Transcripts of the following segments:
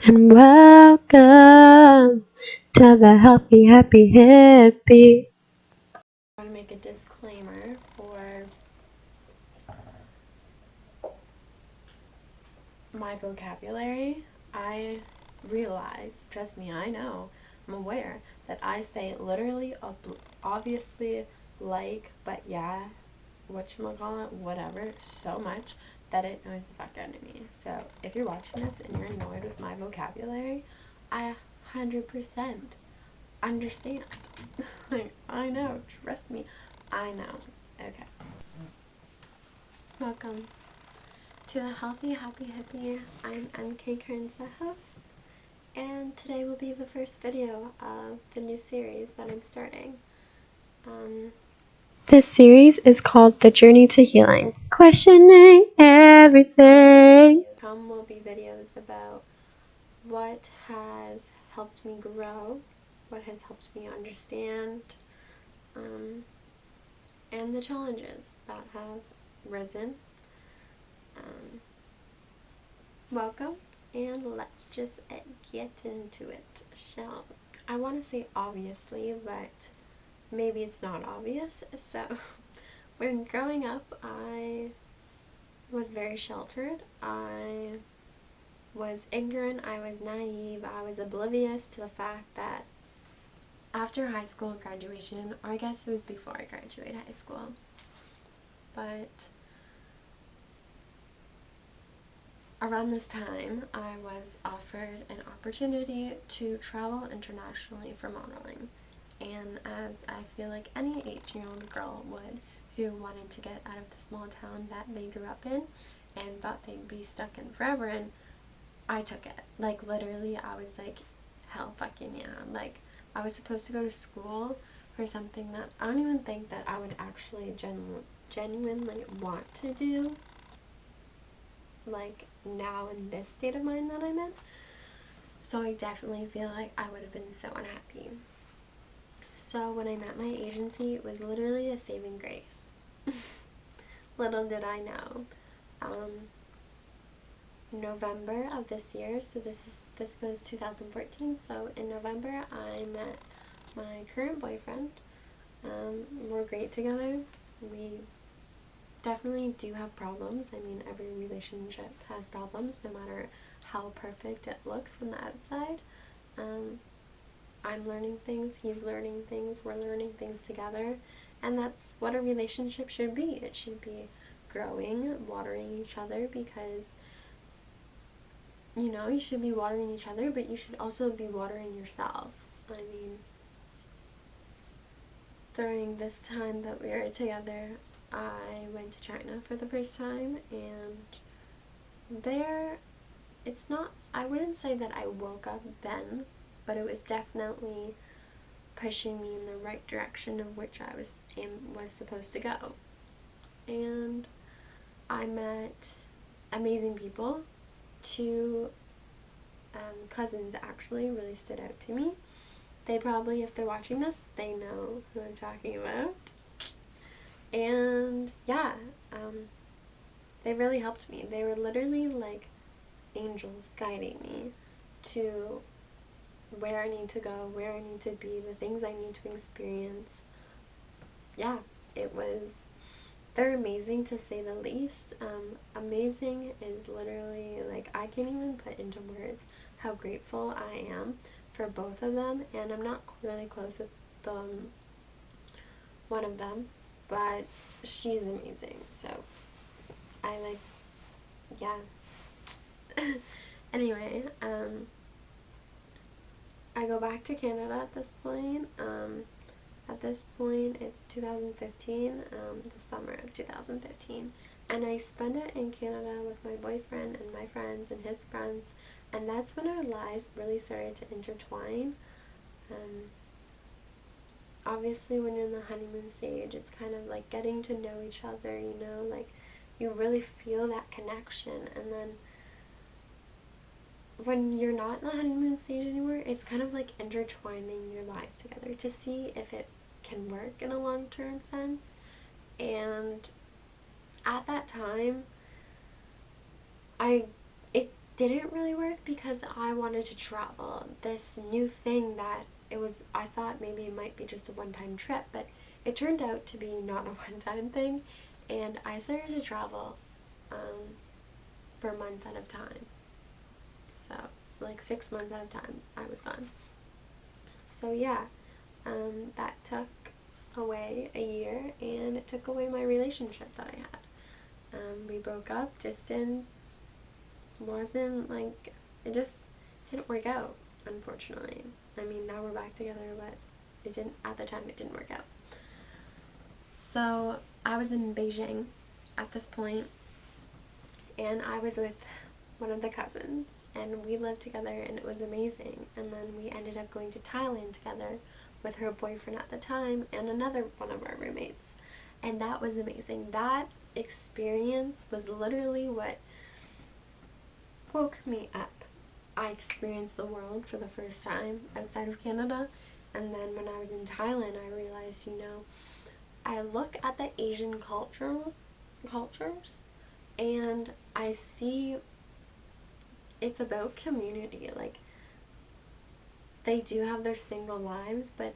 And welcome to the Healthy Happy Hippie. I want to make a disclaimer for my vocabulary. I realize, trust me, I know, I'm aware that I say literally, obviously, like, but yeah, whatchamacallit, whatever, so much that it annoys the fuck out of me. So if you're watching this and you're annoyed with my vocabulary, I 100% understand. Like, I know, trust me, I know. Okay. Welcome to the Healthy Happy Hippie. I'm MK Kearns, the host, and today will be the first video of the new series that I'm starting. This series is called The Journey to Healing, questioning everything. Will be videos about what has helped me grow, what has helped me understand, and the challenges that have risen. Welcome, and let's just get into it, shall we? I want to say obviously, but maybe it's not obvious. So, when growing up, I was very sheltered. I was ignorant, I was naive, I was oblivious to the fact that after high school graduation, or I guess it was before I graduated high school, but around this time, I was offered an opportunity to travel internationally for modeling. And as I feel like any 18-year-old girl would, who wanted to get out of the small town that they grew up in and thought they'd be stuck in forever in, I took it. Like, literally, I was like, hell fucking yeah. Like, I was supposed to go to school for something that I don't even think that I would actually genuinely want to do, like, now in this state of mind that I'm in. So I definitely feel like I would have been so unhappy. So when I met my agency, it was literally a saving grace. Little did I know. November of this year, so this was 2014, so in November I met my current boyfriend. We're great together. We definitely do have problems. I mean, every relationship has problems, no matter how perfect it looks from the outside. I'm learning things, he's learning things, we're learning things together, and that's what a relationship should be. It should be growing, watering each other, because, you know, you should be watering each other, but you should also be watering yourself. I mean, during this time that we were together, I went to China for the first time, and there, it's not, I wouldn't say that I woke up then, but it was definitely pushing me in the right direction of which I was supposed to go. And I met amazing people. Two cousins actually really stood out to me. They probably, if they're watching this, they know who I'm talking about. And yeah, they really helped me. They were literally like angels guiding me to where I need to go, where I need to be, the things I need to experience. Yeah, they're amazing to say the least. Amazing is literally, like, I can't even put into words how grateful I am for both of them, and I'm not really close with one of them, but she's amazing, so I like, yeah. Anyway, I go back to Canada at this point. At this point, it's 2015, the summer of 2015, and I spend it in Canada with my boyfriend and my friends and his friends, and that's when our lives really started to intertwine. Obviously, when you're in the honeymoon stage, it's kind of like getting to know each other, you know, like, you really feel that connection, and then when you're not in the honeymoon stage anymore, it's kind of like intertwining your lives together to see if it can work in a long-term sense. And at that time, it didn't really work because I wanted to travel. This new thing that I thought maybe it might be just a one-time trip, but it turned out to be not a one-time thing, and I started to travel for months at a time. So, like 6 months at a time, I was gone. So yeah, that took away a year, and it took away my relationship that I had. We broke up. Distance wasn't like, it just didn't work out, unfortunately. I mean, now we're back together, but it didn't, at the time, it didn't work out. So I was in Beijing at this point, and I was with one of the cousins, and we lived together, and it was amazing. And then we ended up going to Thailand together with her boyfriend at the time and another one of our roommates, and that was amazing. That experience was literally what woke me up. I experienced the world for the first time outside of Canada, and then when I was in Thailand, I realized, I look at the Asian cultures, and I see it's about community. Like, they do have their single lives, but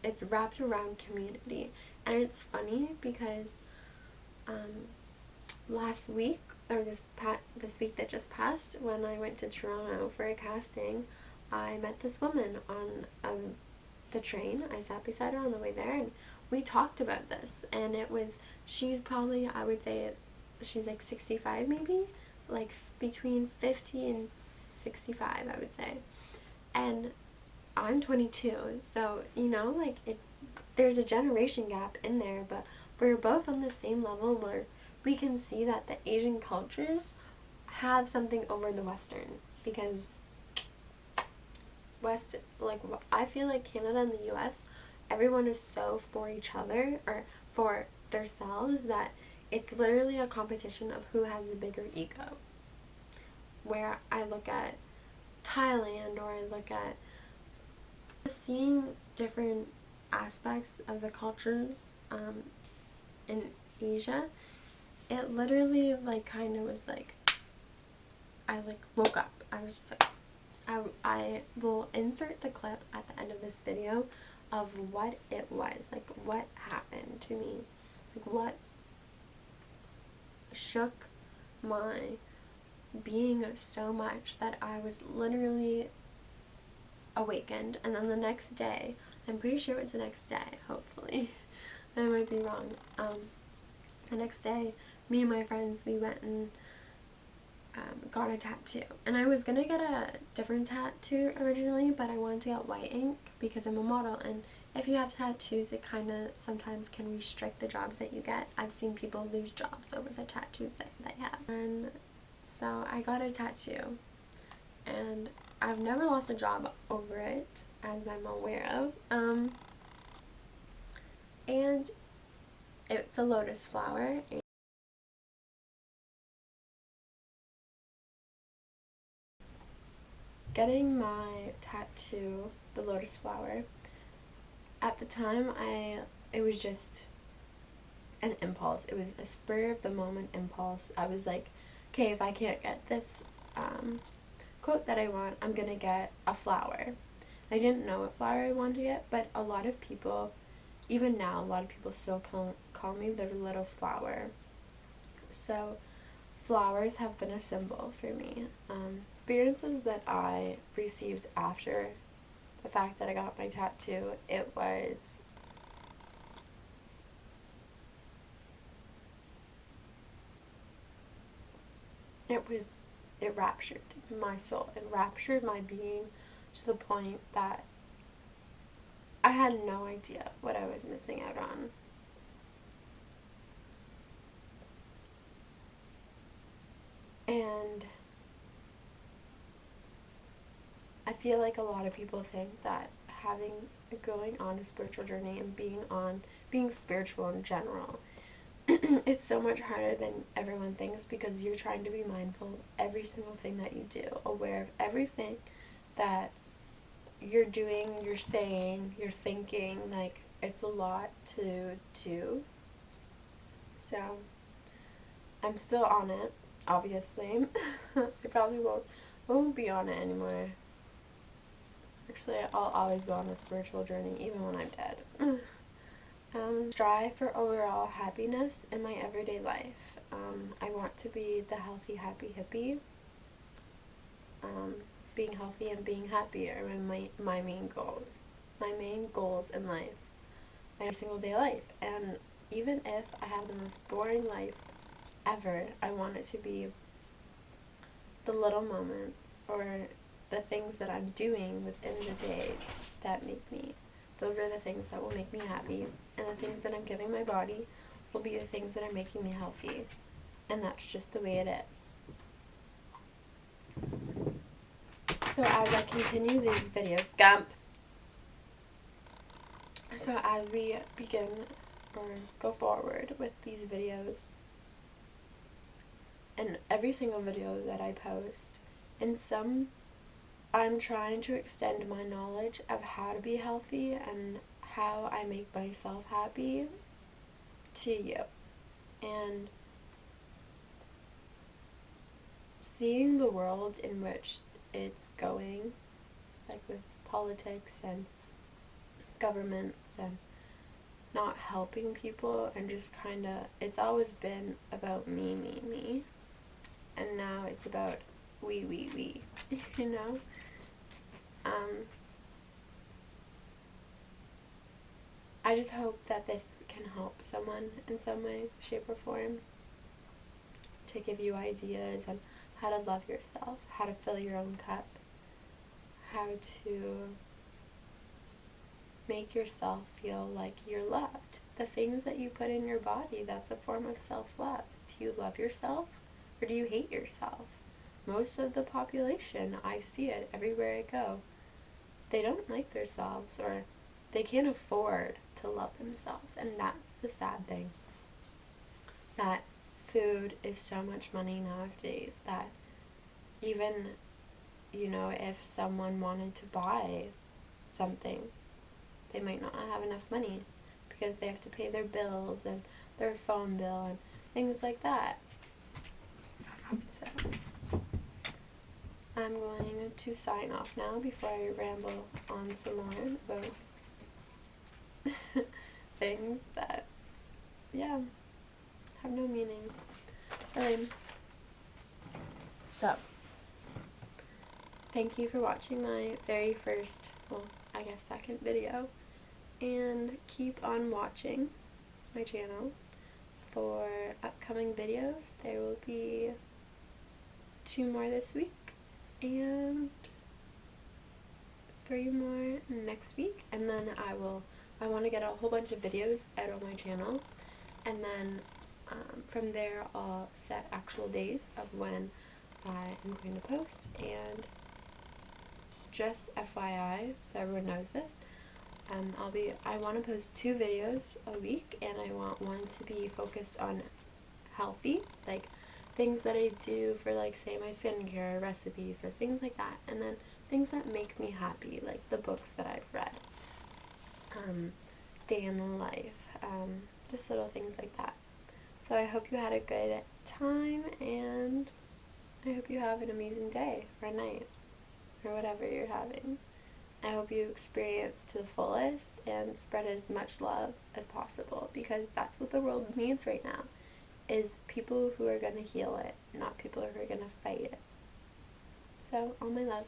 it's wrapped around community. And it's funny because last week, or this week that just passed, when I went to Toronto for a casting, I met this woman on the train. I sat beside her on the way there, and we talked about this. And she's probably, I would say, she's like 65 maybe, like between 50 and 65, I would say. And I'm 22, so, there's a generation gap in there, but we're both on the same level where we can see that the Asian cultures have something over the Western, because I feel like Canada and the US, everyone is so for each other, or for themselves, that it's literally a competition of who has the bigger ego. Where I look at Thailand, or I look at seeing different aspects of the cultures in Asia, it literally kind of was I woke up. I was just I will insert the clip at the end of this video of what it was, what happened to me, what shook my being so much that I was literally awakened. And then the next day, I'm pretty sure it was the next day, hopefully, I might be wrong, the next day, me and my friends, we went and got a tattoo. And I was gonna get a different tattoo originally, but I wanted to get white ink because I'm a model, and if you have tattoos, it kind of sometimes can restrict the jobs that you get. I've seen people lose jobs over the tattoos that they have. And so I got a tattoo, and I've never lost a job over it, as I'm aware of. And it's a lotus flower. Getting my tattoo, the lotus flower, at the time, it was just an impulse. It was a spur of the moment impulse. I was like, okay, if I can't get this quote that I want, I'm gonna get a flower. I didn't know what flower I wanted to get, but a lot of people, even now, a lot of people still call me their little flower. So flowers have been a symbol for me. Experiences that I received after the fact that I got my tattoo, it raptured my soul. It raptured my being to the point that I had no idea what I was missing out on. And I feel like a lot of people think that going on a spiritual journey and being spiritual in general, it's so much harder than everyone thinks, because you're trying to be mindful of every single thing that you do, aware of everything that you're doing, you're saying, you're thinking. It's a lot to do. So I'm still on it. obviously. I probably won't be on it anymore. Actually, I'll always go on a spiritual journey, even when I'm dead. Strive for overall happiness in my everyday life. I want to be the healthy, happy hippie. Being healthy and being happy are my main goals. My main goals in life. My every single day life. And even if I have the most boring life ever, I want it to be the little moments or the things that I'm doing within the day that make me. Those are the things that will make me happy. And the things that I'm giving my body will be the things that are making me healthy. And that's just the way it is. So as I continue these videos, So as we begin or go forward with these videos, and every single video that I post, in some, I'm trying to extend my knowledge of how to be healthy and how I make myself happy to you. And seeing the world in which it's going, like with politics and governments and not helping people, and just kind of, it's always been about me, and now it's about we, you know? I just hope that this can help someone in some way, shape, or form, to give you ideas on how to love yourself, how to fill your own cup, how to make yourself feel like you're loved. The things that you put in your body, that's a form of self-love. Do you love yourself, or do you hate yourself? Most of the population, I see it everywhere I go, they don't like themselves, or they can't afford to love themselves, and that's the sad thing. That food is so much money nowadays that even, if someone wanted to buy something, they might not have enough money because they have to pay their bills and their phone bill and things like that. So, I'm going to sign off now before I ramble on some more about things that, have no meaning. So, thank you for watching my very first, I guess second video, and keep on watching my channel for upcoming videos. There will be 2 more this week, and 3 more next week, and then I want to get a whole bunch of videos out on my channel, and then from there I'll set actual days of when I am going to post. And just FYI, so everyone knows this, I want to post 2 videos a week, and I want one to be focused on healthy, like things that I do for, like, say, my skincare recipes or things like that, and then things that make me happy, like the books that I've read, day in the life, just little things like that. So I hope you had a good time, and I hope you have an amazing day or night or whatever you're having. I hope you experience to the fullest and spread as much love as possible, because that's what the world needs right now, is people who are going to heal it, not people who are going to fight it. So, all my love.